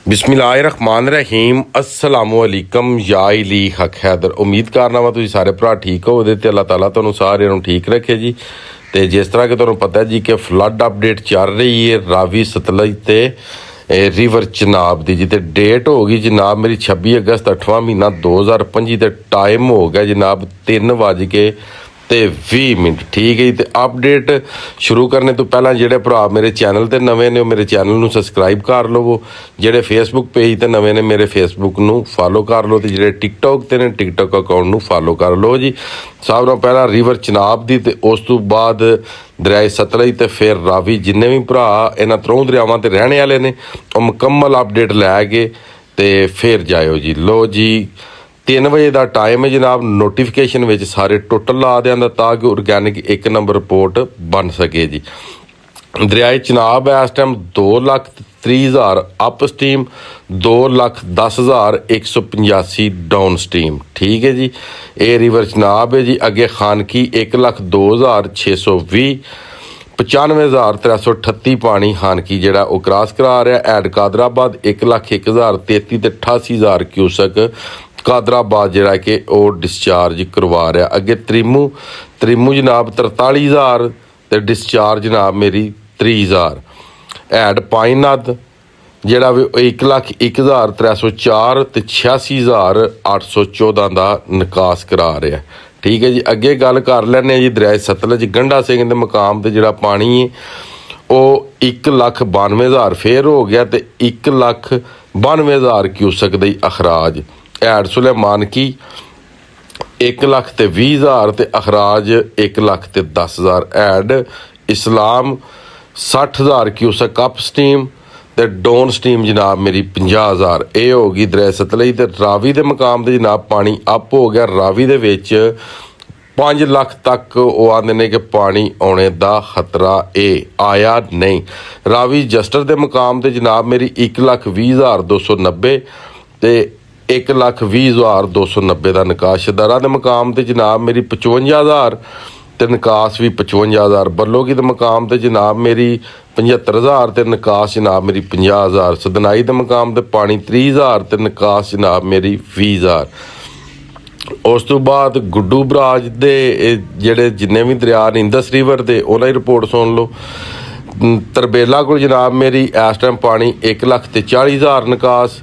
ਬਿਸਮਿल्लाहिर्रहमानिर्रहीम अस्सलामुअलैकुम या अली हक हैदर। उम्मीद करना वा तुसीं सारे भरा ठीक हो ते अल्लाह ताला तुहानूं सारिਆਂ ਨੂੰ ठीक रखे जी। तो जिस तरह कि तुहानूं पता है जी कि फ्लड अपडेट चल रही है रावी सतलज ते रिवर चनाब की जी। तो डेट हो गई जनाब मेरी 26 अगस्त 8वां महीना 2025 ते टाइम हो गया जनाब 3:20 ठीक है जी। तो अपडेट शुरू करने तो पहला जेडे भरा मेरे चैनल ते नवे ने मेरे चैनल नूं सबसक्राइब कर लवो, जेडे फेसबुक पेज ते नवे ने मेरे फेसबुक नूं फॉलो कर लो, तो जेडे टिकटॉक ते ने टिकटॉक अकाउंट नूं फॉलो कर लो जी। सब नाल पहला रिवर चनाब दी ते उस तो बाद दरियाए सतलज ते फिर रावी जिन्ने भी भरा इन्हां त्रों दरियावां ते रहने वाले ने वो मुकम्मल अपडेट लैके ते फिर जाओ जी। लो जी 3 ਵਜੇ ਦਾ टाइम है जनाब। नोटिफिकेशन में सारे टोटल ला दें ताकि ऑर्गैनिक 1 नंबर रिपोर्ट बन सके जी। दरियाए चनाब है इस time 2,30,000 up steam, 2,10,185 down steam ठीक है जी। ये रिवर चनाब है जी। अगे खानकी 1,02,620, 95,338 पानी खानकी ਜਿਹੜਾ ਉਹ ਕ੍ਰਾਸ ਕਰਾ ਰਿਹਾ। ਐਡ ਕਾਦਰਾਬਾਦ 1,01,033 ਤੇ 88,000 क्यूसक कादराबाद ਜਿਹੜਾ ਕਿ ਉਹ डिस्चार्ज करवा रहा। अगे त्रिमू जनाब 43,000 ਤੇ डिस्चार्ज जनाब मेरी 30,000। ਐਡ पाईनद ਜਿਹੜਾ ਵੀ 1,01,304 ਤੇ 86,814 ਦਾ ਨਿਕਾਸ ਕਰਾ ਰਿਹਾ ठीक है जी। अगे गल कर लैने जी दरियाए सतलज गंडा सिंह के मुकाम से जोड़ा पानी है वो 1,92,000 फिर हो गया तो 1,92,000 क्यूसक दी अखराज। ऐड सुलेमान की 1,20,000 ते अखराज 1,10,000। ऐड इस्लाम 60,000 क्यूसक अप स्टीम ते डाउन स्टीम जनाब मेरी 50,000। ये होगी दरिया सतलज। ते रावी के मुकाम से जनाब पानी अप हो गया। रावी दे विच 5 ਲੱਖ तक वो आते ने कि पानी आने का खतरा आया नहीं। रावी जस्टर के मुकाम से जनाब मेरी 1,20,290 ते 1,20,290 का निकास। शदारा के मुकाम से जनाब मेरी 55,000 ते निकास भी 55,000। बल्लोगी के मुकाम से जनाब मेरी 75,000 ते निकास जनाब मेरी 50,000। सदनाई के मुकाम से पानी 30,000 ते निकास जनाब मेरी 20,000। उस तो बाद गुड्डू बराज दे जेडे जिन्ने भी दरिया ने इंदस रिवर दे उन्होंने रिपोर्ट सुन लो। तरबेला को जनाब मेरी इस टाइम पानी 1,40,000 निकास।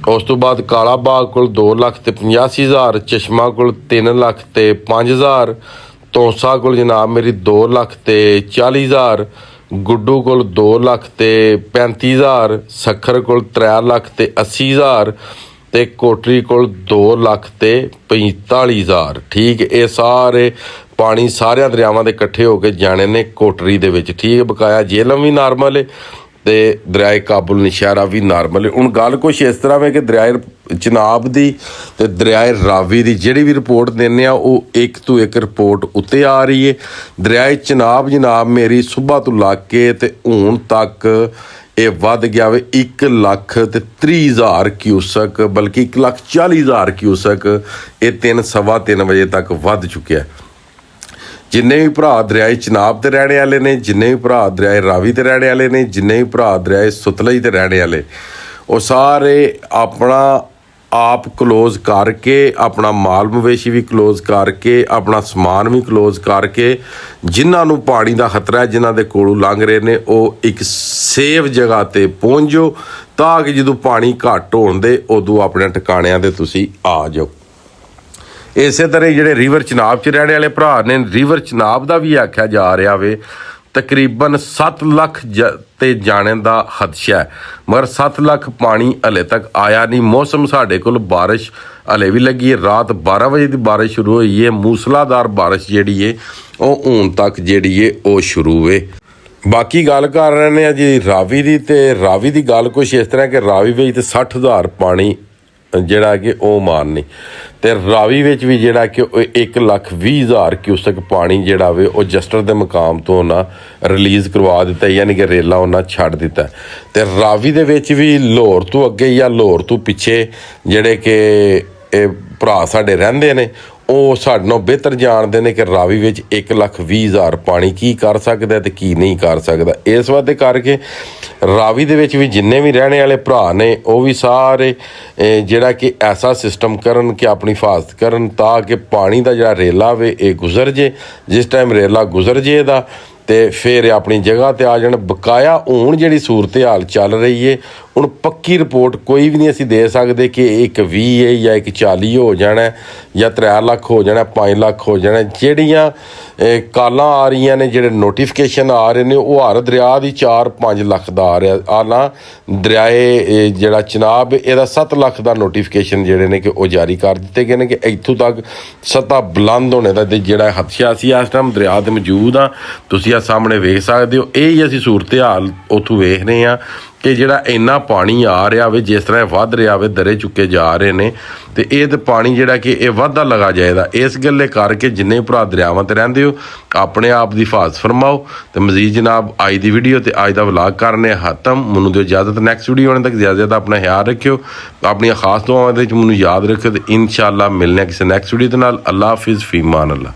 उस तो बाद काला बाग को 2,85,000, चश्मा को 3,05,000, तोसा को जनाब मेरी 2,40,000, गुड्डू को 2,35,000, सखर को 3,80,000 ते कोटरी को 2,45,000 ठीक। ये सारे पानी सारे दरियावां दे इकट्ठे होकर जाने ने कोटरी दे विच ठीक है। बकाया जेलम भी नार्मल है ते दरियाए काबुल नशहरा भी नार्मल है। हुण गल कुछ इस तरह है कि दरियाए चनाब की ते दरियाए रावी की जिहड़ी भी रिपोर्ट देने वो एक तो एक रिपोर्ट उत्ते आ रही है। दरियाए चनाब जनाब मेरी सुबह तो ला के ते हुण तक ये वध गया वे 1,30,000 क्यूसक, बल्कि 1,40,000 क्यूसक ये 3-3:15 बजे तक वध चुकिया। जिन्ने भी भरा दरियाए चनाब ते रहने वाले ने, जिन्ने भी भरा दरियाए रावी ते रहने वाले ने, जिन्ने भी भरा दरियाए सतलज ते रहने वाले वो सारे अपना आप क्लोज करके अपना माल मवेशी भी क्लोज करके अपना समान भी क्लोज करके जिन्होंने पानी का खतरा है जिन्हों के कोलों लंघ रहे हैं वो एक सेफ जगह पर पहुँच जाओ ताकि जो पानी घट होने दे उदों अपने ठिकाणिਆਂ ते तुसी आ जाओ। इस तरह जोड़े रिवर चनाब च रहने वाले भरा ने रिवर चनाब का भी आख्या जा रहा वे तकरीबन 7 ਲੱਖ ते जाने का खदशा है, मगर 7 ਲੱਖ पानी हले तक आया नहीं। मौसम साढ़े कोल बारिश हले भी लगी है। रात 12 बजे की बारिश शुरू हुई है। मूसलाधार बारिश जी है वो हूँ तक जी है वो शुरू है। बाकी गल कर रहे हैं जी रावी की। तो रावी की गल कुछ इस तरह कि रावी में तो 60,000 पानी ਜਿਹੜਾ कि ਉਹ ਮਾਰਨੀ ਤੇ ਰਾਵੀ ਵਿੱਚ ਵੀ ਜਿਹੜਾ ਕਿ 1,20,000 क्यूसक पानी ਜਿਹੜਾ ਵੇ ਉਹ ਜਸਟਰ ਦੇ ਮੁਕਾਮ ਤੋਂ ਨਾ ਰਿਲੀਜ਼ ਕਰਵਾ ਦਿੱਤਾ, ਯਾਨੀ ਕਿ ਰੇਲਾ ਉਹਨਾਂ ਛੱਡ ਦਿੱਤਾ। ਤੇ ਰਾਵੀ ਦੇ ਵਿੱਚ ਵੀ ਲਾਹੌਰ ਤੋਂ ਅੱਗੇ ਜਾਂ ਲਾਹੌਰ ਤੋਂ ਪਿੱਛੇ ਜਿਹੜੇ ਕਿ ਇਹ ਭਰਾ ਸਾਡੇ ਰਹਿੰਦੇ ਨੇ ਉਹ ਸਾਡੇ ਨਾਲੋਂ ਬਿਹਤਰ ਜਾਣਦੇ ਨੇ ਕਿ ਰਾਵੀ ਵਿੱਚ 1,20,000 ਪਾਣੀ ਕੀ ਕਰ ਸਕਦਾ ਤੇ ਕੀ ਨਹੀਂ ਕਰ ਸਕਦਾ। ਇਸ ਵਾਦੇ ਕਰਕੇ ਰਾਵੀ ਦੇ ਵਿੱਚ ਵੀ ਜਿੰਨੇ ਵੀ ਰਹਿਣੇ ਵਾਲੇ ਭਰਾ ਨੇ ਉਹ ਵੀ ਸਾਰੇ ਜਿਹੜਾ ਕਿ ਐਸਾ ਸਿਸਟਮ ਕਰਨ ਕਿ ਆਪਣੀ ਹਿਫਾਜ਼ਤ ਕਰਨ ਤਾਂ ਕਿ ਪਾਣੀ ਦਾ ਜਿਹੜਾ ਰੇਲਾ ਵੇ ਇਹ ਗੁਜ਼ਰ ਜੇ। ਜਿਸ ਟਾਈਮ ਰੇਲਾ ਗੁਜ਼ਰ ਜੇ ਇਹਦਾ ਤੇ ਫਿਰ ਆਪਣੀ ਜਗ੍ਹਾ ਤੇ ਆ ਜਾਣ। ਬਕਾਇਆ ਹੁਣ ਜਿਹੜੀ ਸੂਰਤ ਹਾਲ ਚੱਲ ਰਹੀ ਏ, ਹੁਣ ਪੱਕੀ ਰਿਪੋਰਟ ਕੋਈ ਵੀ ਨਹੀਂ ਅਸੀਂ ਦੇ ਸਕਦੇ ਕਿ ਇੱਕ 20 ਹੈ ਜਾਂ ਇੱਕ 40 ਹੋ ਜਾਣਾ ਜਾਂ 3 ਲੱਖ ਹੋ ਜਾਣਾ, 5 ਲੱਖ ਹੋ ਜਾਣਾ। ਜਿਹੜੀਆਂ ਕਾਲਾਂ ਆ ਰਹੀਆਂ ਨੇ, ਜਿਹੜੇ ਨੋਟੀਫਿਕੇਸ਼ਨ ਆ ਰਹੇ ਨੇ, ਉਹ ਹਰ ਦਰਿਆ ਦੀ 4-5 ਲੱਖ ਦਾ ਆ ਰਿਹਾ। ਆਲਾ ਦਰਿਆਏ ਜਿਹੜਾ ਚਨਾਬ ਇਹਦਾ 7 ਲੱਖ ਦਾ ਨੋਟੀਫਿਕੇਸ਼ਨ ਜਿਹੜੇ ਨੇ ਕਿ ਉਹ ਜਾਰੀ ਕਰ ਦਿੱਤੇ ਗਏ ਨੇ ਕਿ ਇੱਥੋਂ ਤੱਕ ਸਤ੍ਹਾ ਬੁਲੰਦ ਹੋਣੇ ਦਾ ਜਿਹੜਾ ਹਦਸ਼ਾ ਸੀ ਇਸ ਟਾਈਮ ਦਰਿਆ 'ਤੇ ਮੌਜੂਦ ਆ। ਤੁਸੀਂ ਆ ਸਾਹਮਣੇ ਵੇਖ ਸਕਦੇ ਹੋ। ਇਹ ਹੀ ਅਸੀਂ ਸੂਰਤ ਹਾਲ ਉੱਥੋਂ ਵੇਖ ਰਹੇ ਹਾਂ ਕਿ ਜਿਹੜਾ ਇੰਨਾ ਪਾਣੀ ਆ ਰਿਹਾ ਵੇ, ਜਿਸ ਤਰ੍ਹਾਂ ਵੱਧ ਰਿਹਾ ਵੇ, ਦਰੇ ਚੁੱਕੇ ਜਾ ਰਹੇ ਨੇ ਤੇ ਇਹ ਤੇ ਪਾਣੀ ਜਿਹੜਾ ਕਿ ਇਹ ਵੱਧਦਾ ਲਗਾ ਜਾਏਗਾ। ਇਸ ਗੱਲੇ ਕਰਕੇ ਜਿੰਨੇ ਭਰਾ ਦਰਿਆਵਾਂ ਤੇ ਰਹਿੰਦੇ ਹੋ ਆਪਣੇ ਆਪ ਦੀ ਹਿਫਾਜ਼ਤ ਫਰਮਾਓ। ਤੇ ਮਜ਼ੀਦ ਜਨਾਬ ਅੱਜ ਦੀ ਵੀਡੀਓ ਤੇ ਅੱਜ ਦਾ ਵਲਾਗ ਕਰਨੇ ਖਤਮ। ਮੈਨੂੰ ਦਿਓ ਇਜਾਜ਼ਤ। ਨੈਕਸਟ ਵੀਡੀਓ ਆਉਣ ਤੱਕ ਜ਼ਿਆਦਾ ਆਪਣਾ ਖਿਆਲ ਰੱਖਿਓ, ਆਪਣੀਆਂ ਖਾਸ ਦੁਆਵਾਂ ਦੇ ਵਿੱਚ ਮੈਨੂੰ ਯਾਦ ਰੱਖਿਓ ਤੇ ਇਨਸ਼ਾਅੱਲਾ ਮਿਲਣੇ ਕਿਸੇ ਨੈਕਸਟ ਵੀਡੀਓ ਦੇ ਨਾਲ। ਅੱਲਾ ਹਾਫਿਜ਼, ਫੀ ਅਮਾਨ ਅੱਲਾ।